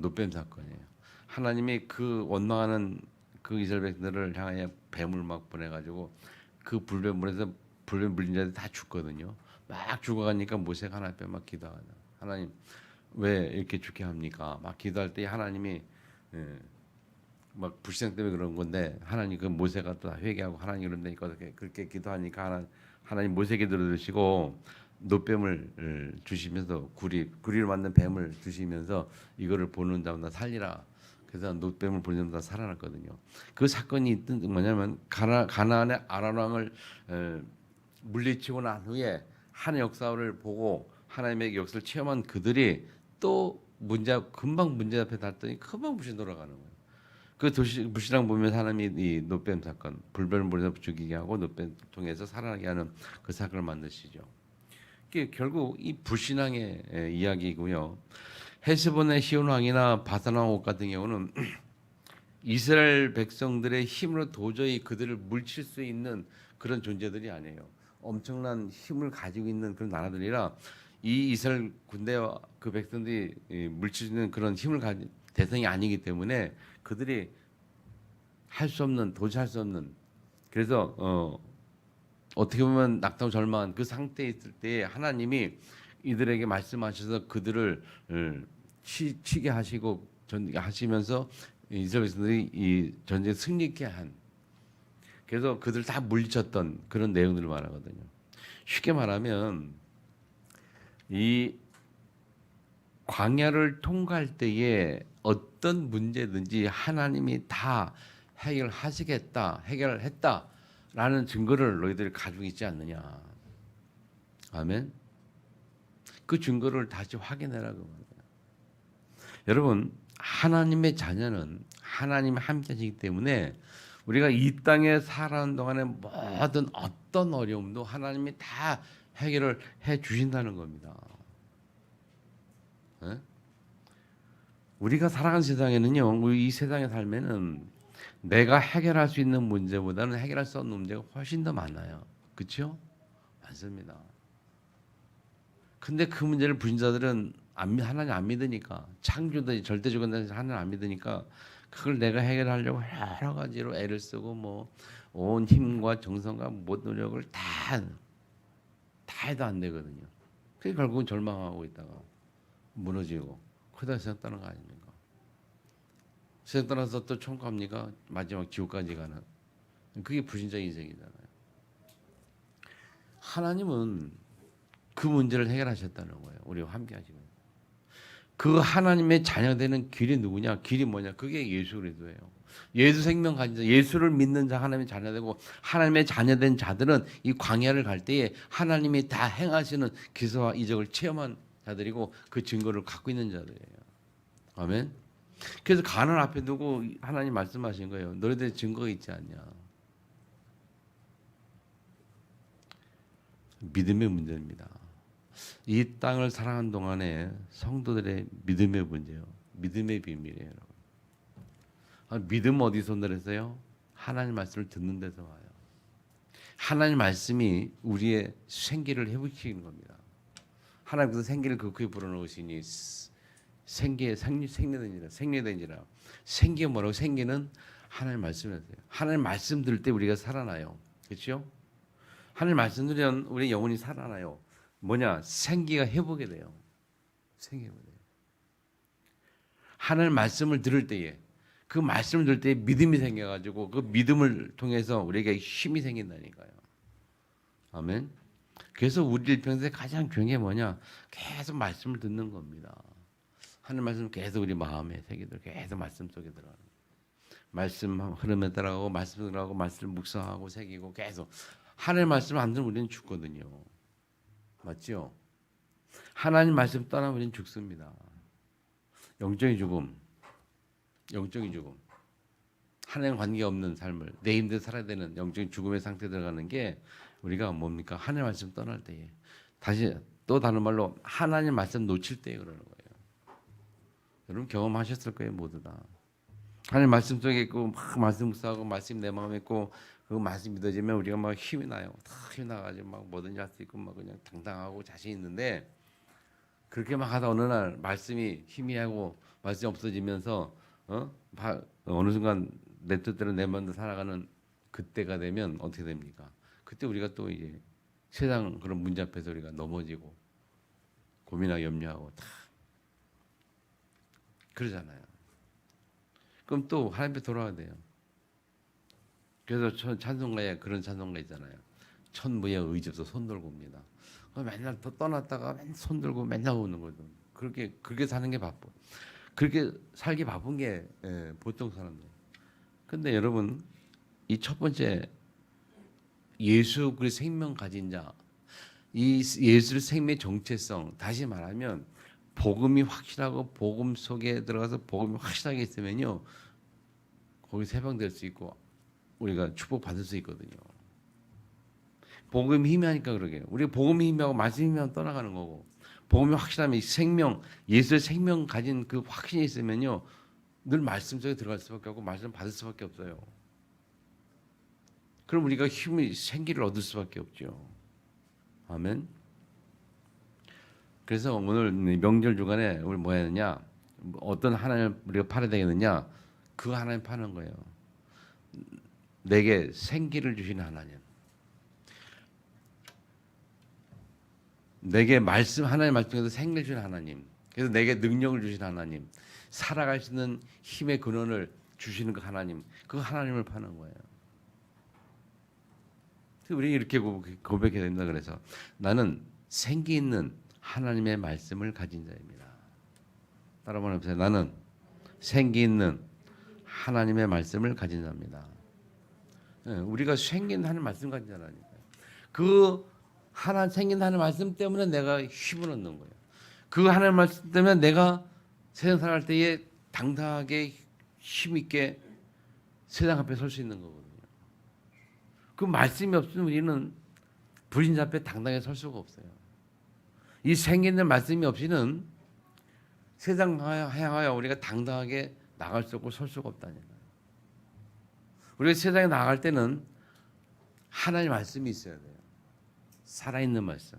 노뱀 사건이에요. 하나님이 그 원망하는 그 이스라엘 백성들을 향하여 뱀을 막 보내가지고 그 불뱀물에서 불뱀 물린 자들 다 죽거든요. 막 죽어가니까 모세가 하나님 앞에 막 기도하다. 하나님 왜 이렇게 죽게 합니까? 막 기도할 때 하나님이 막 불신앙 때문에 그런 건데 하나님 그 모세가 또 회개하고 하나님 그런다니까 그렇게 기도하니까 하나님 모세 기도를 들으시고 노뱀을 주시면서 구리를 만든 뱀을 주시면서 이거를 보는 자마다 살리라. 그래서 노뱀을 보는 자마다 살아났거든요. 그 사건이 있던 뭐냐면 가나안의 아람 왕을 물리치고 난 후에 하나님의 역사를 보고 하나님의 역사를 체험한 그들이 또 금방 문제 앞에 닿더니 금방 불신 돌아가는 거예요. 그 불신앙 보면 하나님이 이 노뱀 사건, 불뱀을 보내서 죽이게 하고 노뱀 통해서 살아나게 하는 그 사건을 만드시죠. 이게 결국 이 불신앙의 이야기이고요. 헤스본의 시온 왕이나 바산 왕 같은 경우는 이스라엘 백성들의 힘으로 도저히 그들을 물칠 수 있는 그런 존재들이 아니에요. 엄청난 힘을 가지고 있는 그런 나라들이라 이 이스라엘 군대와 그 백성들이 물칠 수 있는 그런 힘을 가진 대상이 아니기 때문에 그들이 도저히 할 수 없는 그래서 어떻게 보면 낙담 절망한 그 상태에 있을 때 하나님이 이들에게 말씀하셔서 그들을 치게 하시고 하시면서 이스라엘 백성들이 이 전쟁에 승리케 한 그래서 그들 다 물리쳤던 그런 내용들을 말하거든요. 쉽게 말하면 이 광야를 통과할 때에 어떤 문제든지 하나님이 다 해결했다라는 증거를 너희들이 가지고 있지 않느냐. 아멘. 그 증거를 다시 확인해라고 합니다. 여러분, 하나님의 자녀는 하나님이 함께 하시기 때문에 우리가 이 땅에 살아가는 동안에 모든 어떤 어려움도 하나님이 다 해결을 해 주신다는 겁니다. 네? 우리가 살아가는 세상에는요, 우리 이 세상의 삶에는 내가 해결할 수 있는 문제보다는 해결할 수 없는 문제가 훨씬 더 많아요. 그렇죠? 많습니다. 근데 그 문제를 불신자들은 하나님 안 믿으니까 창조도 절대주권자는 하나님 안 믿으니까 그걸 내가 해결하려고 여러 가지로 애를 쓰고 뭐 온 힘과 정성과 모든 노력을 다 해도 안 되거든요. 그게 결국은 절망하고 있다가 무너지고 그러다 세상 떠나는 거 아닙니까? 세상 떠나서 또 천국 갑니까? 마지막 지옥까지 가는 그게 불신자 인생이잖아요. 하나님은 그 문제를 해결하셨다는 거예요. 우리와 함께 하시면. 그 하나님의 자녀되는 길이 누구냐? 길이 뭐냐? 그게 예수 그리스도예요. 예수 생명 가진 자, 예수를 믿는 자, 하나님의 자녀되고 하나님의 자녀된 자들은 이 광야를 갈 때에 하나님이 다 행하시는 기사와 이적을 체험한 자들이고 그 증거를 갖고 있는 자들이에요. 아멘. 그래서 가난 앞에 두고 하나님 말씀하신 거예요. 너희들 증거가 있지 않냐? 믿음의 문제입니다. 이 땅을 살아가는 동안에 성도들의 믿음의 문제요. 믿음의 비밀이에요. 믿음 어디서 온다랬어요? 하나님 말씀을 듣는 데서 와요. 하나님 말씀이 우리의 생기를 회복시키는 겁니다. 하나님께서 생기를 극히 불어넣으시니 생리된지라. 생기가 뭐라고? 생기는 하나님 말씀이었어요. 하나님 말씀 들을 때 우리가 살아나요. 그렇죠? 하나님 말씀 들으면 우리 영혼이 살아나요. 뭐냐? 생기가 회복이 돼요. 생기가 돼요. 하나님 말씀을 들을 때에 그 말씀을 들을 때 믿음이 생겨가지고 그 믿음을 통해서 우리에게 힘이 생긴다니까요. 아멘. 그래서 우리 일평생에 가장 중요한 게 뭐냐? 계속 말씀을 듣는 겁니다. 하나님 말씀 계속 우리 마음에 새기도록 계속 말씀 속에 들어가는 거예요. 말씀 흐름에 따라가고 말씀 들어가고 말씀을 묵상하고 새기고 계속 하나님 말씀 안 들으면 우리는 죽거든요. 맞죠? 하나님 말씀 떠나면 우리는 죽습니다. 영적인 죽음. 영적인 죽음. 하나님 관계 없는 삶을 내 힘대로 살아야 되는 영적인 죽음의 상태에 들어가는 게 우리가 뭡니까? 하나님 말씀 떠날 때에 다시 또 다른 말로 하나님 말씀 놓칠 때에 그러는 거예요. 여러분 경험하셨을 거예요, 모두 다. 하나님 말씀 속에 있고 막 말씀 묵상하고 말씀 내 마음에 있고 그 말씀 믿어지면 우리가 막 힘이 나요. 다 힘이 나가지고 막 뭐든지 할 수 있고 막 그냥 당당하고 자신 있는데 그렇게 막 하다 어느 날 말씀이 희미하고 말씀이 없어지면서 어느 순간 내 뜻대로 내 마음대로 살아가는 그때가 되면 어떻게 됩니까? 그때 우리가 또 이제 세상 그런 문제 앞에서 우리가 넘어지고 고민하고 염려하고 다 그러잖아요. 그럼 또 하나님 앞에 돌아와야 돼요. 그래서 찬송가에 그런 찬송가 있잖아요. 천무에 의지 없어 손 들고 옵니다. 맨날 또 떠났다가 맨날 손 들고 맨날 오는 거죠. 그렇게 사는 게 바빠. 그렇게 살기 바쁜 게 보통 사람들. 근데 여러분 이 첫 번째 예수 그리스도의 생명 가진 자, 이 예수의 생명의 정체성, 다시 말하면 복음이 확실하고 복음 속에 들어가서 복음이 확실하게 있으면요 거기 세방될 수 있고 우리가 축복 받을 수 있거든요. 복음이 희미하니까 그러게. 우리 복음이 희미하고 말씀이 희미하면 떠나가는 거고 복음이 확실하면 생명, 예수의 생명 가진 그 확신이 있으면요 늘 말씀 속에 들어갈 수밖에 없고 말씀 받을 수밖에 없어요. 그럼 우리가 힘이 생기를 얻을 수밖에 없죠. 아멘. 그래서 오늘 명절 주간에 우리 뭐 해야 되냐? 어떤 하나님을 우리가 팔아야 되겠느냐? 그 하나님 파는 거예요. 내게 생기를 주시는 하나님. 내게 하나님 말씀에서 생기를 주시는 하나님. 그래서 내게 능력을 주시는 하나님. 살아갈 수 있는 힘의 근원을 주시는 그 하나님. 그 하나님을 파는 거예요. 우리 이렇게 고백해야 된다 그래서 나는 생기 있는 하나님의 말씀을 가진 자입니다. 따라 말해보세요. 나는 생기 있는 하나님의 말씀을 가진 자입니다. 우리가 생기 있는 하나님의 말씀 가진 자라니까요. 그 생긴 하나님의 말씀 때문에 내가 힘을 얻는 거예요. 그 하나님의 말씀 때문에 내가 세상 살아갈 때에 당당하게 힘있게 세상 앞에 설 수 있는 거거든요. 그 말씀이 없으면 우리는 불신자 앞에 당당하게 설 수가 없어요. 이 생기는 말씀이 없이는 세상 향하여 우리가 당당하게 나갈 수 없고 설 수가 없다니까요. 우리가 세상에 나갈 때는 하나님의 말씀이 있어야 돼요. 살아있는 말씀.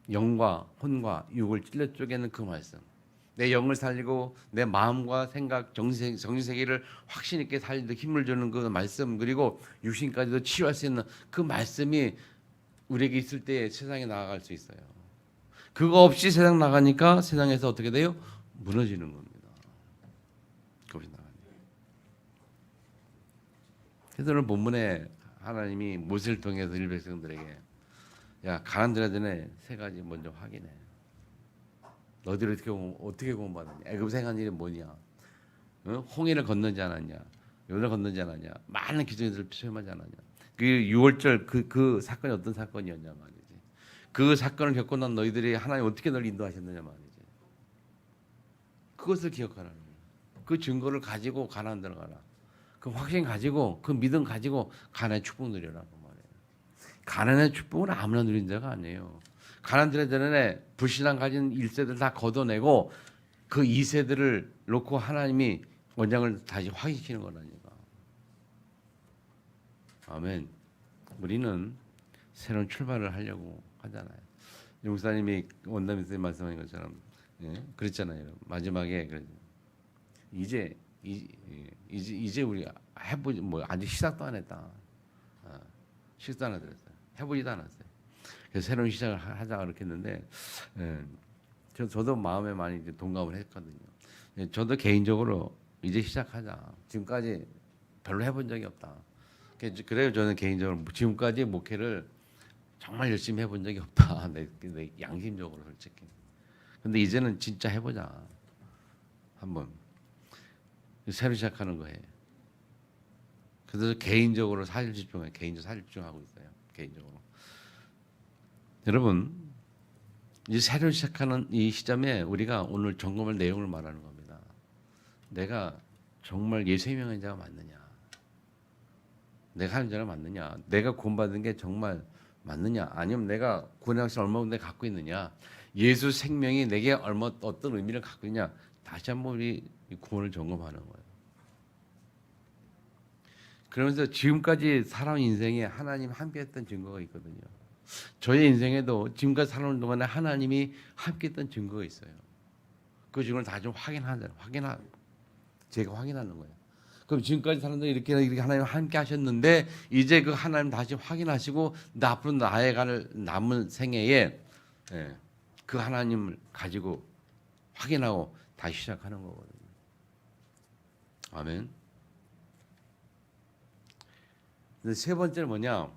영과 혼과 육을 찔러 쪼개는 그 말씀. 내 영을 살리고 내 마음과 생각, 정신세계를 확신 있게 살리는 힘을 주는 그 말씀, 그리고 육신까지도 치유할 수 있는 그 말씀이 우리에게 있을 때 세상에 나아갈 수 있어요. 그거 없이 세상 나가니까 세상에서 어떻게 돼요? 무너지는 겁니다. 그것이 나가니까. 그래서 오늘 본문에 하나님이 모세를 통해서 이스라엘 백성들에게 야 가나안 들어가기 전에 세 가지 먼저 확인해. 너희들이 어떻게 구원받았냐? 애굽에서 행한 일이 뭐냐? 홍해를 건너지 않았냐? 요단을 건너지 않았냐? 많은 기적들을 체험하지 않았냐? 그 6월절 그 사건이 어떤 사건이었냐 말이지. 그 사건을 겪고 난 너희들이 하나님 어떻게 널 인도하셨느냐 말이지. 그것을 기억하라는 거야. 그 증거를 가지고 가나안 들어가라. 그 확신 가지고 그 믿음 가지고 가나안의 축복 누리라고 말해요. 가나안의 축복은 아무나 누린 자가 아니에요. 가나안 들어가기 전에 불신앙 가진 1세들 다 걷어내고 그 2세들을 놓고 하나님이 원장을 다시 확인시키는 거라니까. 아멘. 우리는 새로운 출발을 하려고 하잖아요. 용사님이 원담에서 말씀하신 것처럼 그랬잖아요. 마지막에 이제 우리 해보지 뭐 아직 시작도 안 했다. 시작도 안 했어요. 해보지도 않았어요. 그래서 새로운 시작을 하자 그렇게 했는데 저도 마음에 많이 이제 동감을 했거든요. 저도 개인적으로 이제 시작하자. 지금까지 별로 해본 적이 없다. 그래요. 저는 개인적으로 지금까지 목회를 정말 열심히 해본 적이 없다. 내 양심적으로 솔직히. 근데 이제는 진짜 해보자. 한번 새로 시작하는 거예요. 그래서 개인적으로 사실 집중해요. 개인적으로 사실 집중하고 있어요. 개인적으로. 여러분 이제 새로 시작하는 이 시점에 우리가 오늘 점검할 내용을 말하는 겁니다. 내가 정말 예수의 명한 자가 맞느냐? 내가 하는 자가 맞느냐? 내가 구원받은 게 정말 맞느냐? 아니면 내가 구원의 확신을 얼마나 내가 갖고 있느냐? 예수 생명이 내게 얼마 어떤 의미를 갖고 있냐? 다시 한번 우리 구원을 점검하는 거예요. 그러면서 지금까지 살아온 인생에 하나님 함께했던 증거가 있거든요. 저의 인생에도 지금까지 살아오는 동안에 하나님이 함께했던 증거가 있어요. 그 증거를 다 좀 제가 확인하는 거예요. 그럼 지금까지 사람들이 이렇게 하나님 함께 하셨는데 이제 그 하나님 다시 확인하시고 나 앞으로 나아갈 남은 생애에 그 하나님을 가지고 확인하고 다시 시작하는 거거든요. 아멘. 세 번째는 뭐냐?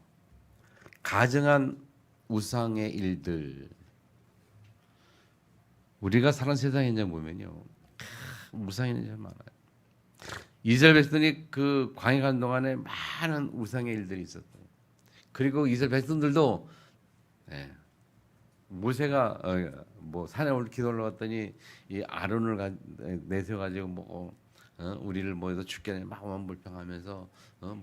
가증한 우상의 일들. 우리가 사는 세상에 이제 보면요, 우상의 일이 많아요. 이스라엘 백성들이 그 광야 가는 동안에 많은 우상의 일들이 있었어요. 그리고 이스라엘 백성들도 모세가 뭐 산에 기도 올라갔더니 이 아론을 내세워 가지고 우리를 뭐해서 죽게 막 원불평하면서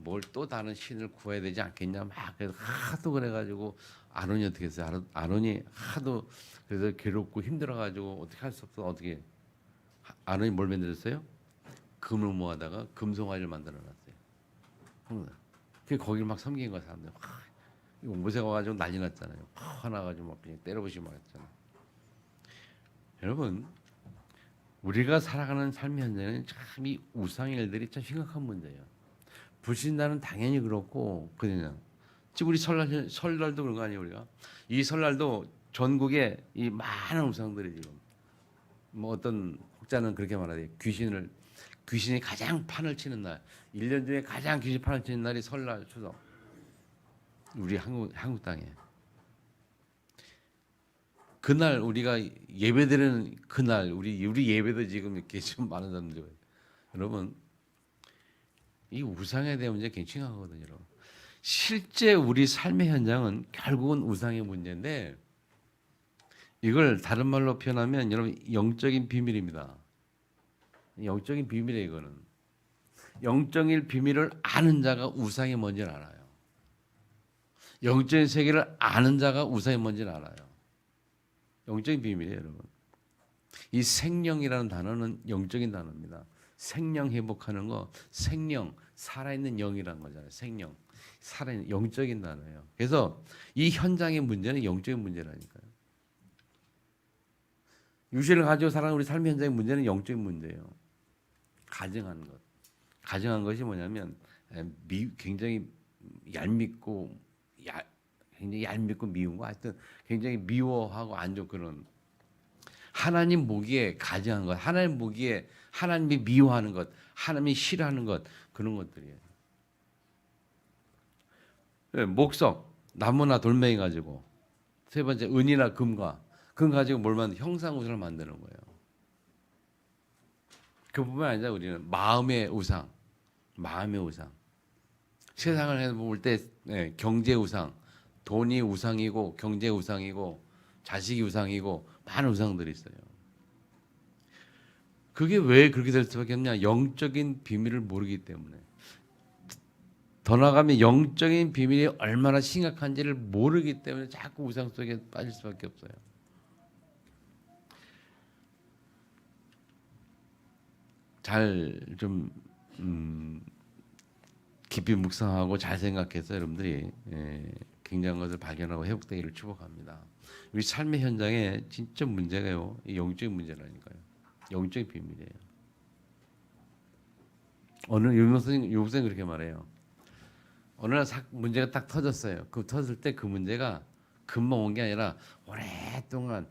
뭘 또 다른 신을 구해야 되지 않겠냐 막 그래서 하도 그래가지고 아론이 어떻게 했어요? 아론이 하도 그래서 괴롭고 힘들어가지고 어떻게 할 수 없어 어떻게 아론이 뭘 만들었어요? 금을 모아다가 금송아지를 만들어놨어요. 그 거기를 막 섬긴 거야 사람들. 이거 모세가 와가지고 난리 났잖아요. 화나가지고 막 그냥 때려부시고 막 했잖아요. 여러분, 우리가 살아가는 삶의 현장에는 참 이 우상의 일들이 참 심각한 문제예요. 불신자는 당연히 그렇고 그냥 지금 우리 설날도 그런 거 아니에요 우리가? 이 설날도 전국에 이 많은 우상들이 지금 뭐 어떤 혹자는 그렇게 말하대요. 귀신이 가장 판을 치는 날, 1년 중에 가장 귀신 판을 치는 날이 설날 추석. 우리 한국 땅에. 그날 우리가 예배드리는 그날 우리 예배도 지금 이렇게 좀 많은 사람들. 여러분 이 우상에 대한 문제 굉장히 심각하거든요. 여러분. 실제 우리 삶의 현장은 결국은 우상의 문제인데 이걸 다른 말로 표현하면 여러분 영적인 비밀입니다. 영적인 비밀이에요. 이거는 영적인 비밀을 아는 자가 우상이 뭔지를 알아요. 영적인 세계를 아는 자가 우상이 뭔지를 알아요. 영적인 비밀이에요, 여러분. 이 생명이라는 단어는 영적인 단어입니다. 생명 회복하는 거, 생명, 살아있는 영이라는 거잖아요. 생명, 살아있는 영적인 단어예요. 그래서 이 현장의 문제는 영적인 문제라니까요. 유실을 가지고 살아가는 우리 삶의 현장의 문제는 영적인 문제예요. 가증한 것. 가증한 것이 뭐냐면 굉장히 얄밉고 미운 거 하여튼 굉장히 미워하고 안 좋은 그런 하나님 보기에 가증한 것, 하나님 보기에 하나님이 미워하는 것, 하나님이 싫어하는 것 그런 것들이에요. 목석, 나무나 돌멩이 가지고 세 번째 은이나 금과 그 그거 가지고 뭘 만든 형상우상을 만드는 거예요. 그뿐만 아니라 우리는 마음의 우상, 마음의 우상. 세상을 해볼 때 경제 우상, 돈이 우상이고 경제 우상이고 자식이 우상이고 많은 우상들이 있어요. 그게 왜 그렇게 될 수밖에 없냐? 영적인 비밀을 모르기 때문에. 더 나아가면 영적인 비밀이 얼마나 심각한지를 모르기 때문에 자꾸 우상 속에 빠질 수밖에 없어요. 잘 좀 깊이 묵상하고 잘 생각해서 여러분들이 굉장한 것을 발견하고 회복되기를 축복합니다. 우리 삶의 현장에 진짜 문제가요, 이 영적인 문제라니까요. 영적인 비밀이에요. 오늘 요새 그렇게 말해요. 어느 날 문제가 딱 터졌어요. 그 터졌을 때 그 문제가 금방 온 게 아니라 오랫동안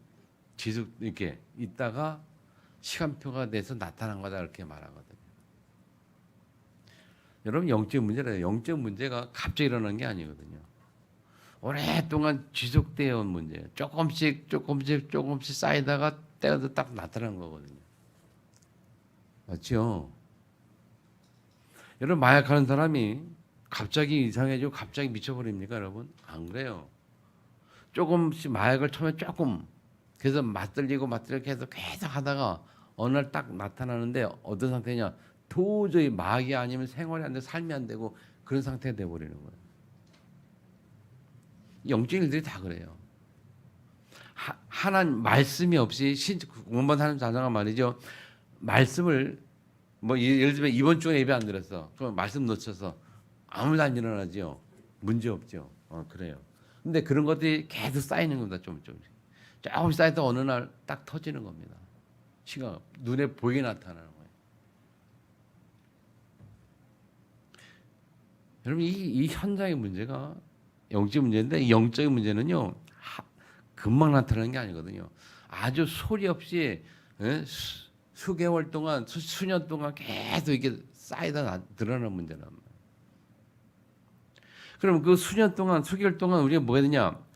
지속 이렇게 있다가 시간표가 돼서 나타난 거다 이렇게 말하거든요. 여러분 영적 문제래요. 영적 문제가 갑자기 일어난 게 아니거든요. 오랫동안 지속되어 온 문제예요. 조금씩 쌓이다가 때가 딱 나타난 거거든요. 맞죠? 여러분 마약하는 사람이 갑자기 이상해지고 갑자기 미쳐버립니까, 여러분? 안 그래요. 조금씩 마약을 처음에 조금 그래서 맞들리고 계속 하다가 어느 날 딱 나타나는데 어떤 상태냐? 도저히 마약이 아니면 생활이 안 되고 삶이 안 되고 그런 상태가 돼버리는 거예요. 영적인 일들이 다 그래요. 하나님 말씀이 없이 원반 하는 자녀가 말이죠. 말씀을 뭐 예를 들면 이번 주에 예배 안 드렸어. 그럼 말씀 놓쳐서 아무 일 안 일어나죠. 문제 없죠. 그래요. 근데 그런 것들이 계속 쌓이는 겁니다. 조금씩 쌓이다 어느 날 딱 터지는 겁니다. 시간 눈에 보이게 나타나는 거예요. 여러분 이 현장의 문제가 영적 문제인데 이 영적인 문제는요 금방 나타나는 게 아니거든요. 아주 소리 없이 수개월 동안 수년 동안 계속 이게 쌓이다 드러나는 문제란 말이에요. 그럼 그 수년 동안 수개월 동안 우리가 뭐가 되냐?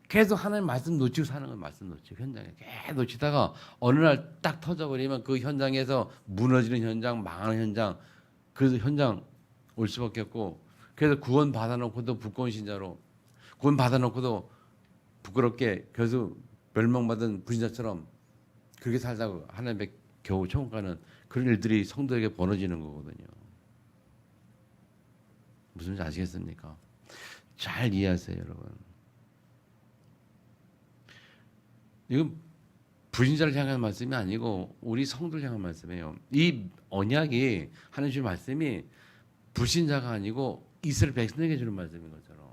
계속 하나님 말씀 놓치고 사는 거예요. 말씀 놓치고 현장에 계속 놓치다가 어느 날 딱 터져버리면 그 현장에서 무너지는 현장, 망하는 현장, 그래서 현장 올 수밖에 없고 그래서 구원 받아놓고도 부끄러운 신자로 구원 받아놓고도 부끄럽게 계속 멸망받은 불신자처럼 그렇게 살다가 하나님의 겨우 천국 가는 그런 일들이 성도에게 벌어지는 거거든요. 무슨 말인지 아시겠습니까? 잘 이해하세요, 여러분. 이건 불신자를 향한 말씀이 아니고 우리 성도를 향한 말씀이에요. 이 언약이 하나님 주신 말씀이 불신자가 아니고 이스라엘 백성에게 주는 말씀인 것처럼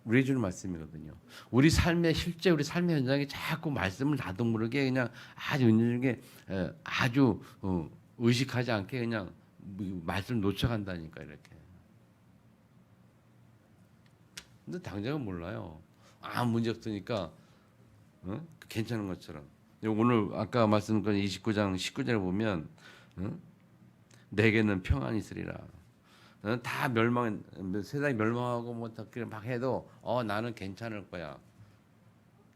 우리에게 주는 말씀이거든요. 우리 삶의 실제 우리 삶의 현장에 자꾸 말씀을 나도 모르게 그냥 아주 은연중에 아주 의식하지 않게 그냥 말씀을 놓쳐간다니까 이렇게. 근데 당장은 몰라요. 아무 문제 없으니까 괜찮은 것처럼. 오늘 아까 말씀드린 29장 19절에 보면 내게는 평안이 있으리라. 다 세상이 멸망하고 뭐 막 해도 나는 괜찮을 거야.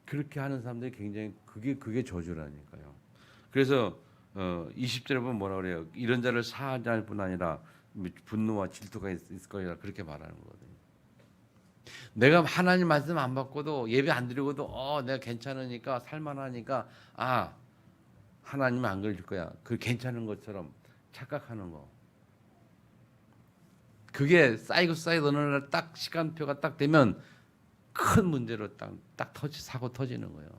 그렇게 하는 사람들이 굉장히 그게 저주라니까요. 그래서 20절에 보면 뭐라 그래요? 이런 자를 사하지 않을 뿐 아니라 분노와 질투가 있을 거라 그렇게 말하는 거거든요. 내가 하나님 말씀 안 받고도 예배 안 드리고도 내가 괜찮으니까 살만하니까 하나님은 안 그러실 거야. 그 괜찮은 것처럼 착각하는 거. 그게 쌓이고 어느 날 딱 시간표가 딱 되면 큰 문제로 딱 사고 터지는 거예요.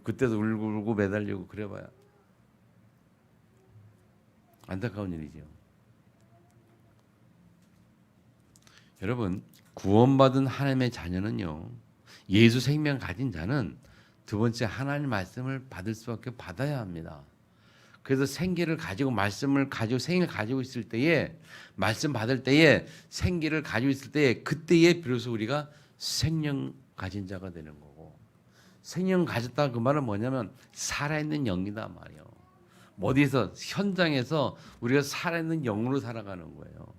그때도 울고 매달리고 그래봐야 안타까운 일이죠. 여러분 구원받은 하나님의 자녀는요 예수 생명 가진 자는 두 번째 하나님 말씀을 받을 수밖에 받아야 합니다. 그래서 생기를 가지고 말씀을 가지고 생기를 가지고 있을 때에 말씀 받을 때에 생기를 가지고 있을 때에 그때에 비로소 우리가 생명 가진 자가 되는 거고 생명 가졌다 그 말은 뭐냐면 살아있는 영이다 말이에요. 어디서 현장에서 우리가 살아있는 영으로 살아가는 거예요.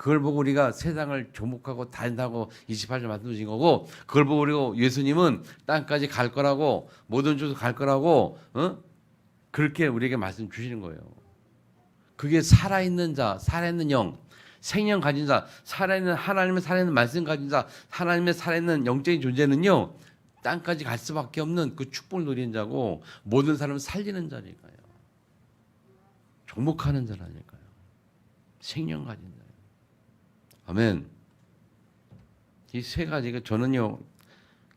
그걸 보고 우리가 세상을 조목하고 다닌다고 28절 말씀 주신 거고, 그걸 보고 우리가 예수님은 땅까지 갈 거라고, 모든 쪽으로 갈 거라고 그렇게 우리에게 말씀 주시는 거예요. 그게 살아있는 자, 살아있는 영, 생명 가진 자, 살아있는 하나님의 살아있는 말씀 가진 자, 하나님의 살아있는 영적인 존재는요, 땅까지 갈 수밖에 없는 그 축복을 누리는 자고, 모든 사람을 살리는 자니까요. 종목하는 자라니까요. 생명 가진 자. 아멘. 이 세 가지가 저는요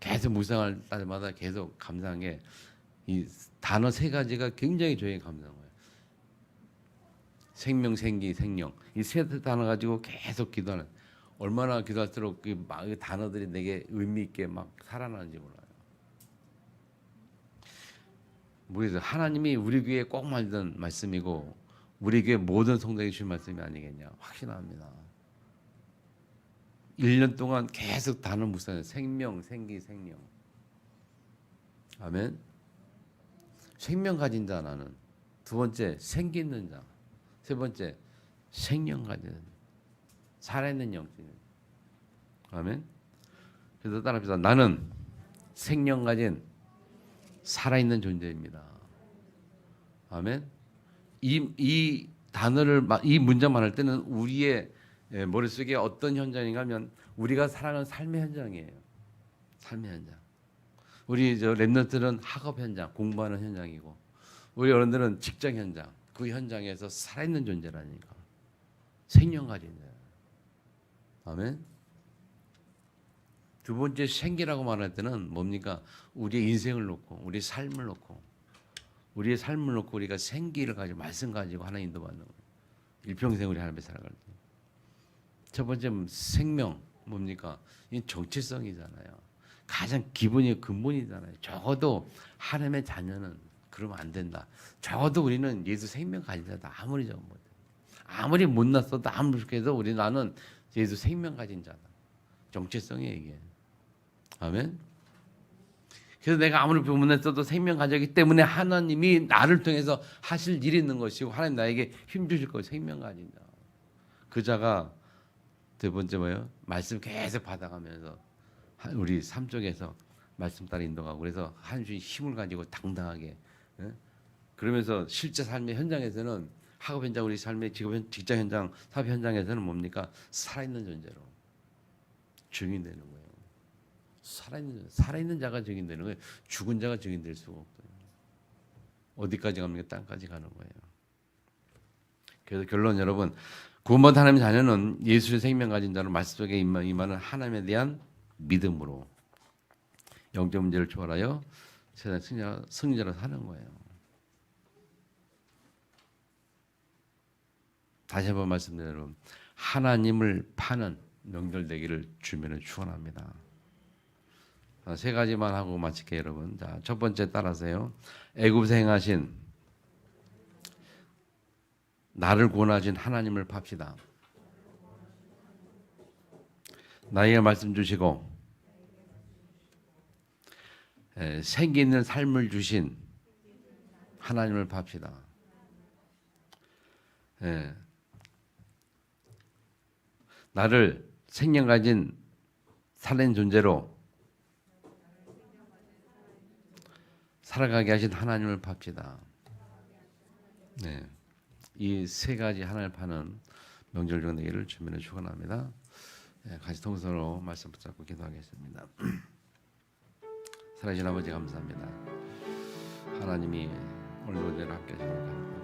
계속 묵상할 때마다 계속 감사한 게, 이 단어 세 가지가 굉장히 저에게 감사한 거예요. 생명, 생기, 생령. 이 세 단어 가지고 계속 기도하는. 얼마나 기도할수록 그 단어들이 내게 의미 있게 막 살아나는지 몰라요. 그래서 하나님이 우리 귀에 꼭 말던 말씀이고, 우리 귀에 모든 성도에게 주신 말씀이 아니겠냐 확신합니다. 1년 동안 계속 단어 묵상해요. 생명, 생기, 생령. 아멘. 생명 가진 자 나는. 두 번째 생기 있는 자. 세 번째 생명 가진 자. 살아있는 영적. 아멘. 그래서 따라합시다. 나는 생명 가진 살아있는 존재입니다. 아멘. 이 단어를, 이 문장만 할 때는 우리의 머릿속에 어떤 현장인가 하면, 우리가 살아가는 삶의 현장이에요. 삶의 현장. 우리 랩런트는 학업 현장, 공부하는 현장이고, 우리 어른들은 직장 현장, 그 현장에서 살아있는 존재라니까. 생명 가진 자. 아멘. 두 번째 생기라고 말할 때는 뭡니까? 우리의 인생을 놓고, 우리의 삶을 놓고, 우리의 삶을 놓고 우리가 생기를 가지고, 말씀 가지고 하나님 인도받는 거예요. 일평생 우리 하나님께 살아갈 때. 첫 번째 생명 뭡니까? 이 정체성이잖아요. 가장 기본이 근본이잖아요. 적어도 하나님의 자녀는 그러면 안 된다. 적어도 우리는 예수 생명 가진 자다. 아무리 적어도 아무리 못났어도 아무리 좋게도 우리 나는 예수 생명 가진 자다. 정체성이 이게. 아멘. 그래서 내가 아무리 못났어도 생명 가졌기 때문에 하나님이 나를 통해서 하실 일이 있는 것이고, 하나님 나에게 힘 주실 거예요. 생명 가진 자. 그 자가 두 번째 뭐예요? 말씀 계속 받아가면서 우리 삶 속에서 말씀 따라 인도하고, 그래서 하나님의 힘을 가지고 당당하게, 그러면서 실제 삶의 현장에서는, 학업 현장, 우리 삶의 직장 현장, 사업 현장에서는 뭡니까? 살아있는 존재로 증인되는 거예요. 살아있는 자가 증인되는 거예요. 죽은 자가 증인될 수가 없어요. 어디까지 갑니까? 땅까지 가는 거예요. 그래서 결론, 여러분, 구원받은 하나님의 자녀는 예수의 생명 가진 자로 말씀 속에 임하는 하나님에 대한 믿음으로 영적 문제를 초월하여 세상 승리자로 사는 거예요. 다시 한번 말씀드려요, 여러분. 하나님을 파는 명절 되기를 주면은 축원합니다. 세 가지만 하고 마칠게요, 여러분. 자, 첫 번째 따라서요. 애굽에서 행하신, 나를 구원하신 하나님을 팝시다. 나에게 말씀 주시고 생기 있는 삶을 주신 하나님을 팝시다. 나를 생명 가진 살아있는 존재로 살아가게 하신 하나님을 팝시다. 네. 이 세 가지 하나님을 파는 명절적 내기를 주면에 축원합니다. 네, 같이 통성으로 말씀 붙잡고 기도하겠습니다. 살아계신 아버지 감사합니다. 하나님이 오늘 노래를 함께 하시니까